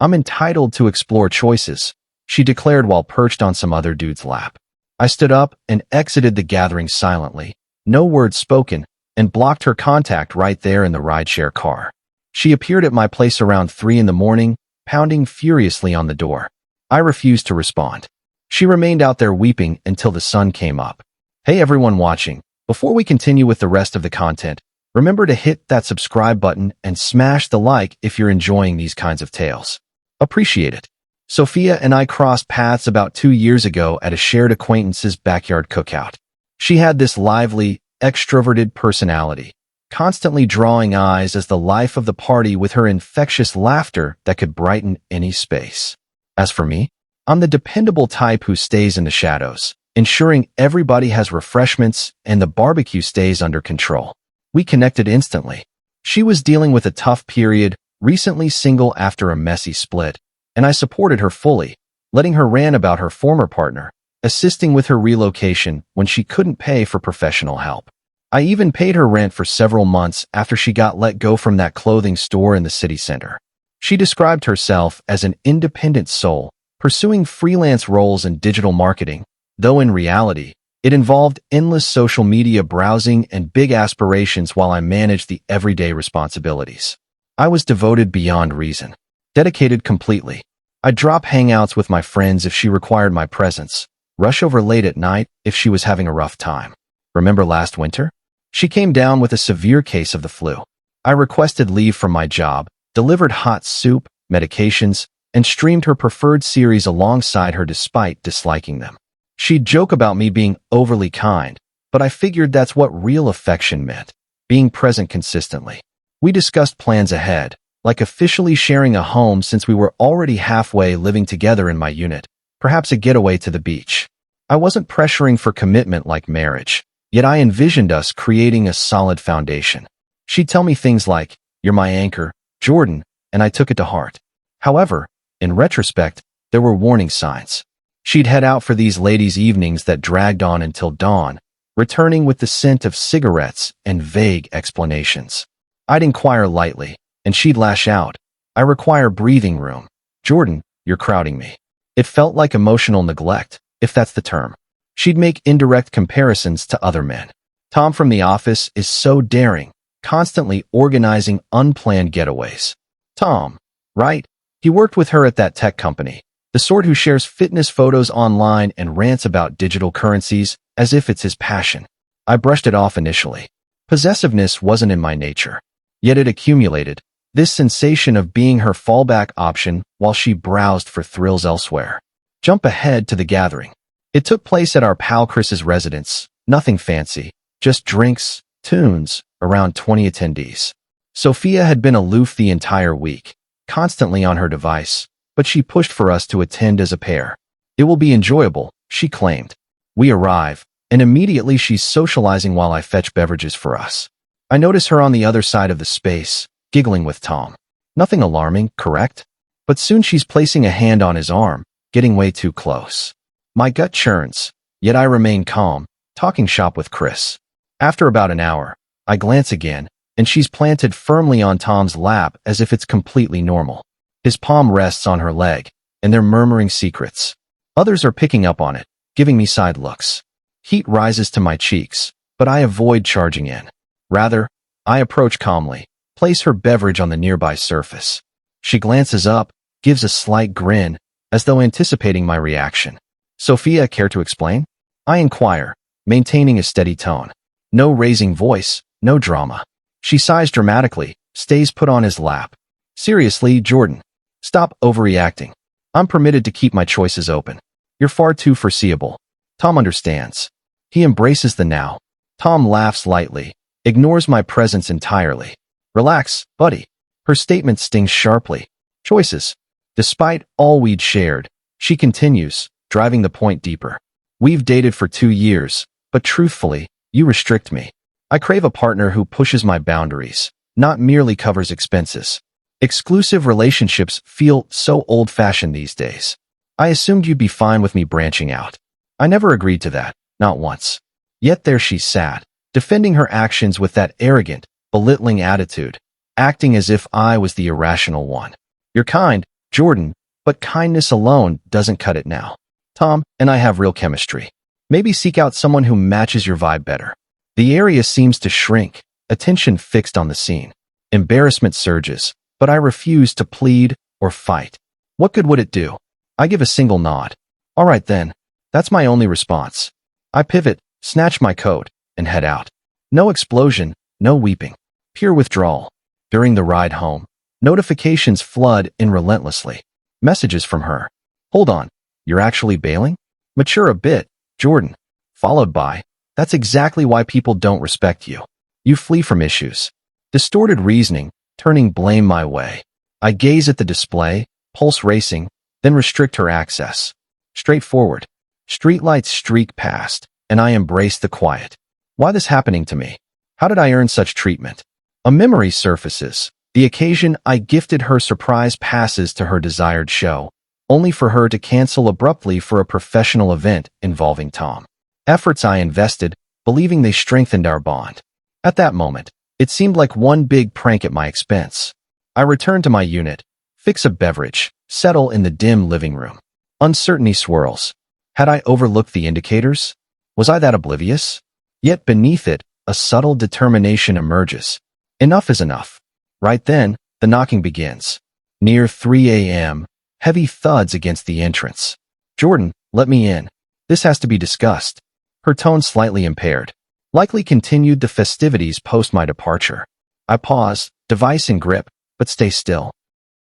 I'm entitled to explore choices, she declared while perched on some other dude's lap. I stood up and exited the gathering silently, no words spoken, and blocked her contact right there in the rideshare car. She appeared at my place around 3 in the morning, pounding furiously on the door. I refused to respond. She remained out there weeping until the sun came up. Hey everyone watching, before we continue with the rest of the content, remember to hit that subscribe button and smash the like if you're enjoying these kinds of tales. Appreciate it. Sophia and I crossed paths about 2 years ago at a shared acquaintance's backyard cookout. She had this lively, extroverted personality, constantly drawing eyes as the life of the party with her infectious laughter that could brighten any space. As for me, I'm the dependable type who stays in the shadows, ensuring everybody has refreshments and the barbecue stays under control. We connected instantly. She was dealing with a tough period, recently single after a messy split, and I supported her fully, letting her rant about her former partner, assisting with her relocation when she couldn't pay for professional help. I even paid her rent for several months after she got let go from that clothing store in the city center. She described herself as an independent soul, pursuing freelance roles in digital marketing, though in reality, it involved endless social media browsing and big aspirations while I managed the everyday responsibilities. I was devoted beyond reason, dedicated completely. I'd drop hangouts with my friends if she required my presence, rush over late at night if she was having a rough time. Remember last winter? She came down with a severe case of the flu. I requested leave from my job, delivered hot soup, medications, and streamed her preferred series alongside her despite disliking them. She'd joke about me being overly kind, but I figured that's what real affection meant, being present consistently. We discussed plans ahead, like officially sharing a home since we were already halfway living together in my unit, perhaps a getaway to the beach. I wasn't pressuring for commitment like marriage, yet I envisioned us creating a solid foundation. She'd tell me things like, "You're my anchor, Jordan," and I took it to heart. However, in retrospect, there were warning signs. She'd head out for these ladies' evenings that dragged on until dawn, returning with the scent of cigarettes and vague explanations. I'd inquire lightly, and she'd lash out, "I require breathing room. Jordan, you're crowding me." It felt like emotional neglect, if that's the term. She'd make indirect comparisons to other men. Tom from the office is so daring, constantly organizing unplanned getaways. Tom, right? He worked with her at that tech company, the sort who shares fitness photos online and rants about digital currencies as if it's his passion. I brushed it off initially. Possessiveness wasn't in my nature. Yet it accumulated, this sensation of being her fallback option while she browsed for thrills elsewhere. Jump ahead to the gathering. It took place at our pal Chris's residence, nothing fancy, just drinks, tunes, around 20 attendees. Sophia had been aloof the entire week, constantly on her device, but she pushed for us to attend as a pair. It will be enjoyable, she claimed. We arrive, and immediately she's socializing while I fetch beverages for us. I notice her on the other side of the space, giggling with Tom. Nothing alarming, correct? But soon she's placing a hand on his arm, getting way too close. My gut churns, yet I remain calm, talking shop with Chris. After about an hour, I glance again, and she's planted firmly on Tom's lap as if it's completely normal. His palm rests on her leg, and they're murmuring secrets. Others are picking up on it, giving me side looks. Heat rises to my cheeks, but I avoid charging in. Rather, I approach calmly, place her beverage on the nearby surface. She glances up, gives a slight grin, as though anticipating my reaction. "Sophia, care to explain?" I inquire, maintaining a steady tone. No raising voice, no drama. She sighs dramatically, stays put on his lap. "Seriously, Jordan. Stop overreacting. I'm permitted to keep my choices open. You're far too foreseeable." Tom understands. He embraces the now. Tom laughs lightly, ignores my presence entirely. "Relax, buddy." Her statement stings sharply. Choices. Despite all we'd shared, she continues, driving the point deeper. "We've dated for 2 years, but truthfully, you restrict me. I crave a partner who pushes my boundaries, not merely covers expenses. Exclusive relationships feel so old-fashioned these days. I assumed you'd be fine with me branching out. I never agreed to that, not once." Yet there she sat, defending her actions with that arrogant, belittling attitude, acting as if I was the irrational one. "You're kind, Jordan, but kindness alone doesn't cut it now. Tom and I have real chemistry. Maybe seek out someone who matches your vibe better. The area seems to shrink, attention fixed on the scene. Embarrassment surges, but I refuse to plead or fight. What good would it do? I give a single nod. All right then. That's my only response. I pivot, snatch my coat, and head out. No explosion, no weeping. Pure withdrawal. During the ride home, notifications flood in relentlessly. Messages from her. Hold on, you're actually bailing? Mature a bit, Jordan. Followed by, that's exactly why people don't respect you. You flee from issues. Distorted reasoning, turning blame my way. I gaze at the display, pulse racing, then restrict her access. Straightforward. Streetlights streak past, and I embrace the quiet. Why this happening to me? How did I earn such treatment? A memory surfaces. The occasion I gifted her surprise passes to her desired show, only for her to cancel abruptly for a professional event involving Tom. Efforts I invested, believing they strengthened our bond. At that moment, it seemed like one big prank at my expense. I return to my unit, fix a beverage, settle in the dim living room. Uncertainty swirls. Had I overlooked the indicators? Was I that oblivious? Yet beneath it, a subtle determination emerges. Enough is enough. Right then, the knocking begins. Near 3 a.m., heavy thuds against the entrance. Jordan, let me in. This has to be discussed. Her tone slightly impaired. Likely continued the festivities post my departure. I pause, device in grip, but stay still.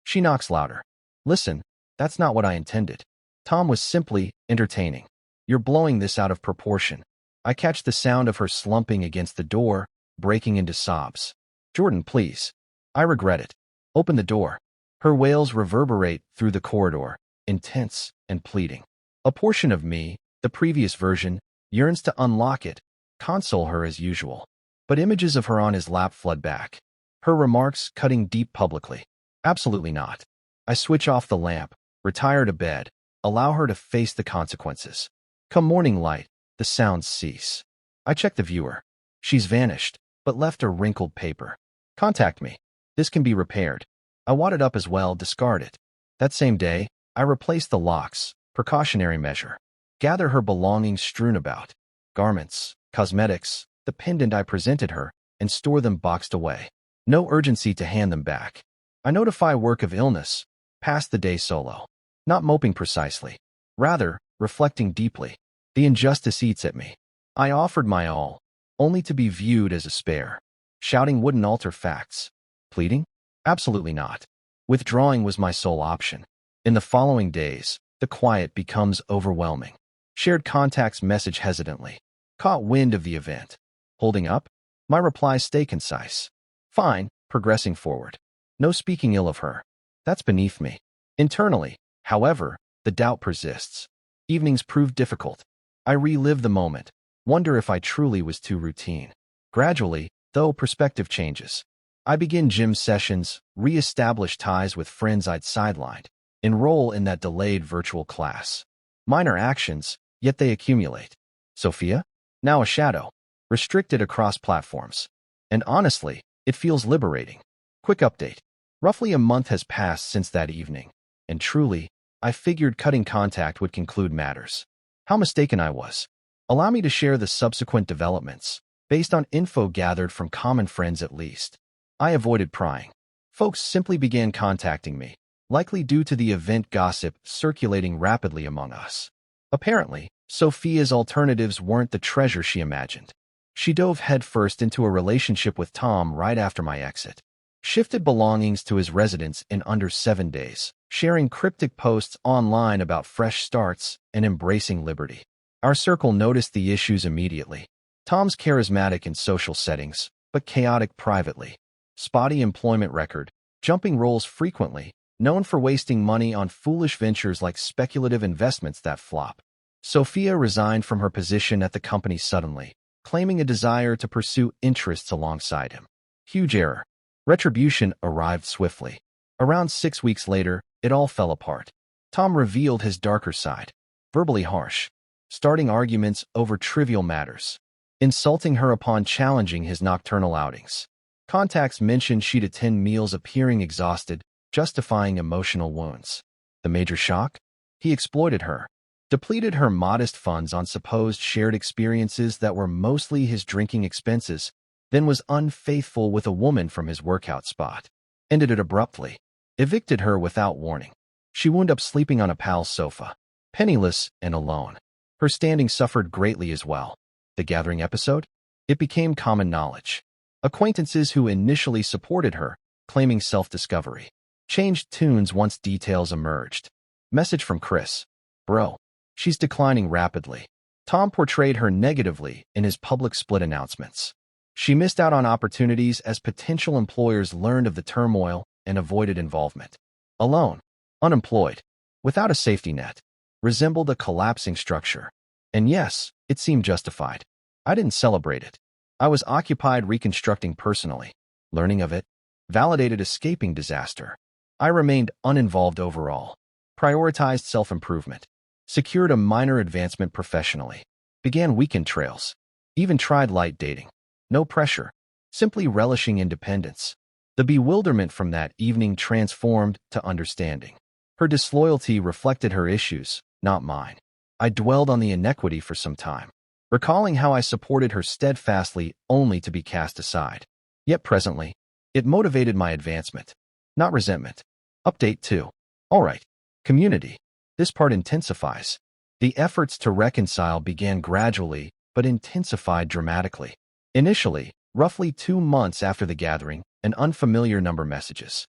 She knocks louder. Listen, that's not what I intended. Tom was simply entertaining. You're blowing this out of proportion. I catch the sound of her slumping against the door, breaking into sobs. Jordan, please. I regret it. Open the door. Her wails reverberate through the corridor, intense and pleading. A portion of me, the previous version, yearns to unlock it, console her as usual. But images of her on his lap flood back. Her remarks cutting deep publicly. Absolutely not. I switch off the lamp, retire to bed, allow her to face the consequences. Come morning light, the sounds cease. I check the viewer. She's vanished, but left a wrinkled paper. Contact me. This can be repaired. I wad it up as well, discard it. That same day, I replace the locks, precautionary measure. Gather her belongings strewn about. Garments, cosmetics, the pendant I presented her, and store them boxed away. No urgency to hand them back. I notify work of illness, pass the day solo. Not moping precisely. Rather, reflecting deeply. The injustice eats at me. I offered my all, only to be viewed as a spare. Shouting wouldn't alter facts. Pleading? Absolutely not. Withdrawing was my sole option. In the following days, the quiet becomes overwhelming. Shared contacts message hesitantly. Caught wind of the event. Holding up? My replies stay concise. Fine, progressing forward. No speaking ill of her. That's beneath me. Internally, however, the doubt persists. Evenings prove difficult. I relive the moment, wonder if I truly was too routine. Gradually, though, perspective changes. I begin gym sessions, re-establish ties with friends I'd sidelined, enroll in that delayed virtual class. Minor actions, yet they accumulate. Sophia? Now a shadow, restricted across platforms. And honestly, it feels liberating. Quick update. Roughly a month has passed since that evening, and truly, I figured cutting contact would conclude matters. How mistaken I was. Allow me to share the subsequent developments, based on info gathered from common friends at least. I avoided prying. Folks simply began contacting me, likely due to the event gossip circulating rapidly among us. Apparently, Sophia's alternatives weren't the treasure she imagined. She dove headfirst into a relationship with Tom right after my exit. Shifted belongings to his residence in under 7 days, sharing cryptic posts online about fresh starts and embracing liberty. Our circle noticed the issues immediately. Tom's charismatic in social settings, but chaotic privately. Spotty employment record, jumping roles frequently, known for wasting money on foolish ventures like speculative investments that flop. Sophia resigned from her position at the company suddenly, claiming a desire to pursue interests alongside him. Huge error. Retribution arrived swiftly. Around 6 weeks later, it all fell apart. Tom revealed his darker side, verbally harsh, starting arguments over trivial matters, insulting her upon challenging his nocturnal outings. Contacts mentioned she'd attend meals appearing exhausted, justifying emotional wounds. The major shock? He exploited her, depleted her modest funds on supposed shared experiences that were mostly his drinking expenses, then was unfaithful with a woman from his workout spot. Ended it abruptly. Evicted her without warning. She wound up sleeping on a pal's sofa, penniless and alone. Her standing suffered greatly as well. The gathering episode? It became common knowledge. Acquaintances who initially supported her, claiming self-discovery, changed tunes once details emerged. Message from Chris. Bro, she's declining rapidly. Tom portrayed her negatively in his public split announcements. She missed out on opportunities as potential employers learned of the turmoil and avoided involvement. Alone, unemployed, without a safety net, resembled a collapsing structure. And yes, it seemed justified. I didn't celebrate it. I was occupied reconstructing personally, learning of it, validated escaping disaster. I remained uninvolved overall, prioritized self-improvement, secured a minor advancement professionally, began weekend trails, even tried light dating. No pressure, simply relishing independence. The bewilderment from that evening transformed to understanding. Her disloyalty reflected her issues, not mine. I dwelled on the inequity for some time, recalling how I supported her steadfastly only to be cast aside. Yet presently, it motivated my advancement, not resentment. Update 2. Alright, community. This part intensifies. The efforts to reconcile began gradually, but intensified dramatically. Initially, roughly 2 months after the gathering, an unfamiliar number messages.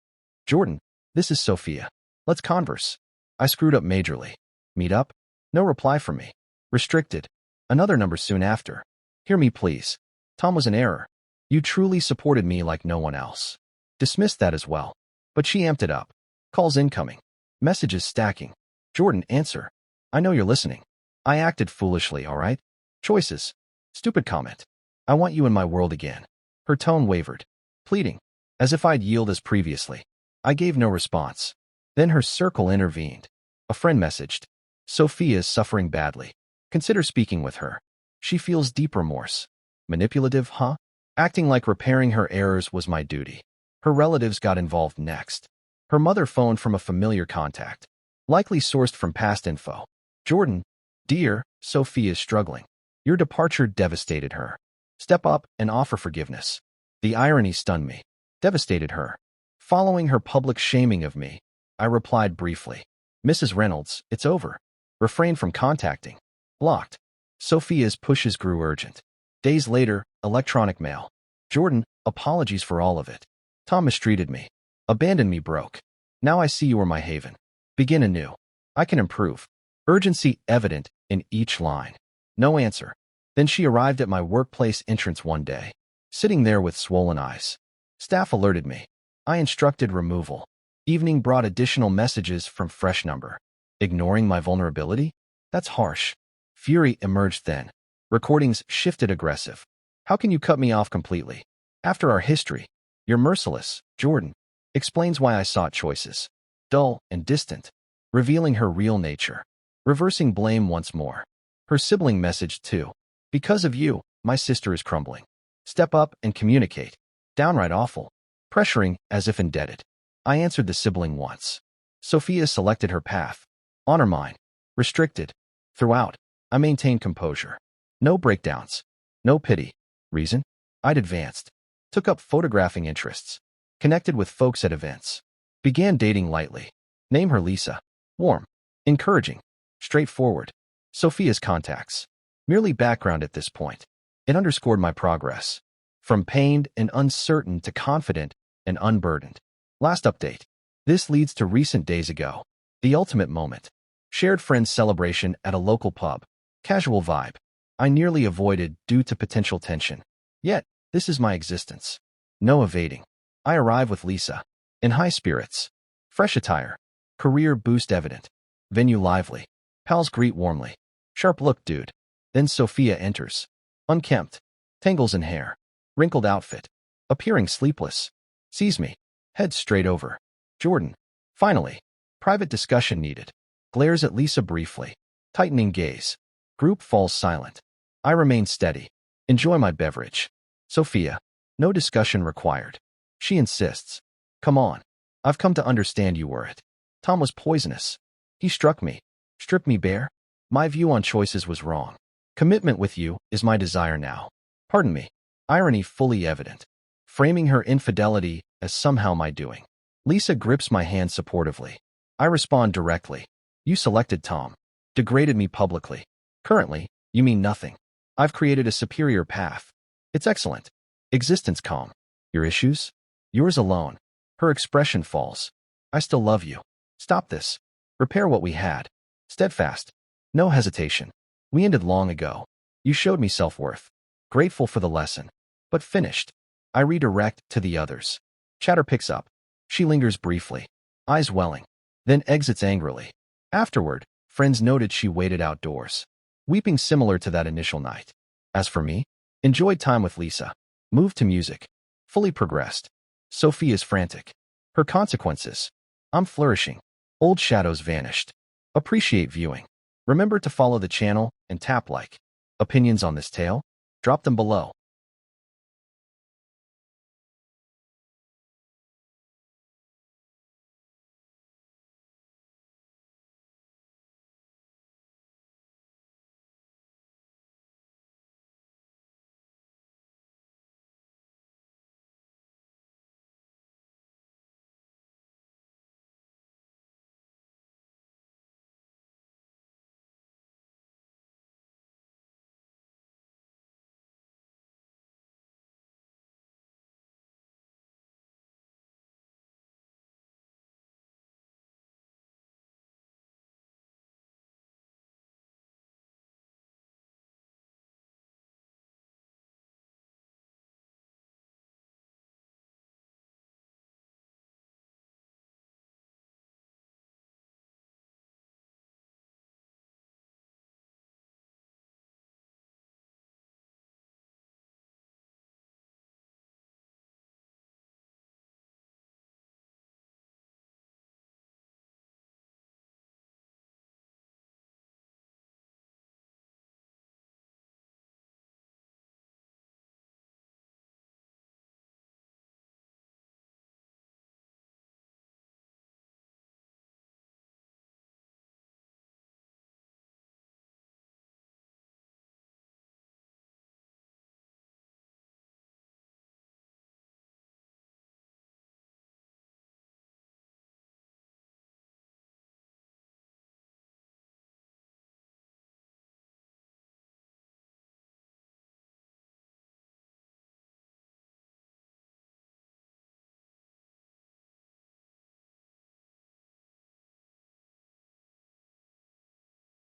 Jordan, this is Sophia. Let's converse. I screwed up majorly. Meet up? No reply from me. Restricted. Another number soon after. Hear me please. Tom was an error. You truly supported me like no one else. Dismissed that as well. But she amped it up. Calls incoming. Messages stacking. Jordan, answer. I know you're listening. I acted foolishly, alright? Choices. Stupid comment. I want you in my world again. Her tone wavered. Pleading. As if I'd yield as previously. I gave no response. Then her circle intervened. A friend messaged. Sophia's suffering badly. Consider speaking with her. She feels deep remorse. Manipulative, huh? Acting like repairing her errors was my duty. Her relatives got involved next. Her mother phoned from a familiar contact, likely sourced from past info. Jordan, dear, Sophia is struggling. Your departure devastated her. Step up and offer forgiveness. The irony stunned me. Devastated her. Following her public shaming of me, I replied briefly. Mrs. Reynolds, it's over. Refrain from contacting. Blocked. Sophia's pushes grew urgent. Days later, electronic mail. Jordan, apologies for all of it. Tom mistreated me. Abandoned me broke. Now I see you are my haven. Begin anew. I can improve. Urgency evident in each line. No answer. Then she arrived at my workplace entrance one day, sitting there with swollen eyes. Staff alerted me. I instructed removal. Evening brought additional messages from fresh number. Ignoring my vulnerability? That's harsh. Fury emerged then. Recordings shifted aggressive. How can you cut me off completely? After our history, you're merciless, Jordan. Explains why I sought choices. Dull and distant. Revealing her real nature. Reversing blame once more. Her sibling messaged too. Because of you, my sister is crumbling. Step up and communicate. Downright awful. Pressuring as if indebted. I answered the sibling once. Sophia selected her path. Honor mine. Restricted. Throughout, I maintained composure. No breakdowns. No pity. Reason? I'd advanced. Took up photographing interests. Connected with folks at events. Began dating lightly. Name her Lisa. Warm. Encouraging. Straightforward. Sophia's contacts. Merely background at this point. It underscored my progress. From pained and uncertain to confident and unburdened. Last update. This leads to recent days ago. The ultimate moment. Shared friends celebration at a local pub. Casual vibe. I nearly avoided due to potential tension. Yet, this is my existence. No evading. I arrive with Lisa. In high spirits. Fresh attire. Career boost evident. Venue lively. Pals greet warmly. Sharp look dude. Then Sophia enters. Unkempt. Tangles in hair. Wrinkled outfit. Appearing sleepless. Sees me. Head straight over. Jordan. Finally. Private discussion needed. Glares at Lisa briefly. Tightening gaze. Group falls silent. I remain steady. Enjoy my beverage. Sophia. No discussion required. She insists. Come on. I've come to understand you were it. Tom was poisonous. He struck me, stripped me bare. My view on choices was wrong. Commitment with you is my desire now. Pardon me. Irony fully evident. Framing her infidelity as somehow my doing. Lisa grips my hand supportively. I respond directly. You selected Tom. Degraded me publicly. Currently, you mean nothing. I've created a superior path. It's excellent. Existence calm. Your issues? Yours alone. Her expression falls. I still love you. Stop this. Repair what we had. Steadfast. No hesitation. We ended long ago. You showed me self-worth. Grateful for the lesson. But finished. I redirect to the others. Chatter picks up. She lingers briefly. Eyes welling. Then exits angrily. Afterward, friends noted she waited outdoors. Weeping similar to that initial night. As for me, enjoyed time with Lisa. Moved to music. Fully progressed. Sophie is frantic. Her consequences. I'm flourishing. Old shadows vanished. Appreciate viewing. Remember to follow the channel and tap like. Opinions on this tale? Drop them below.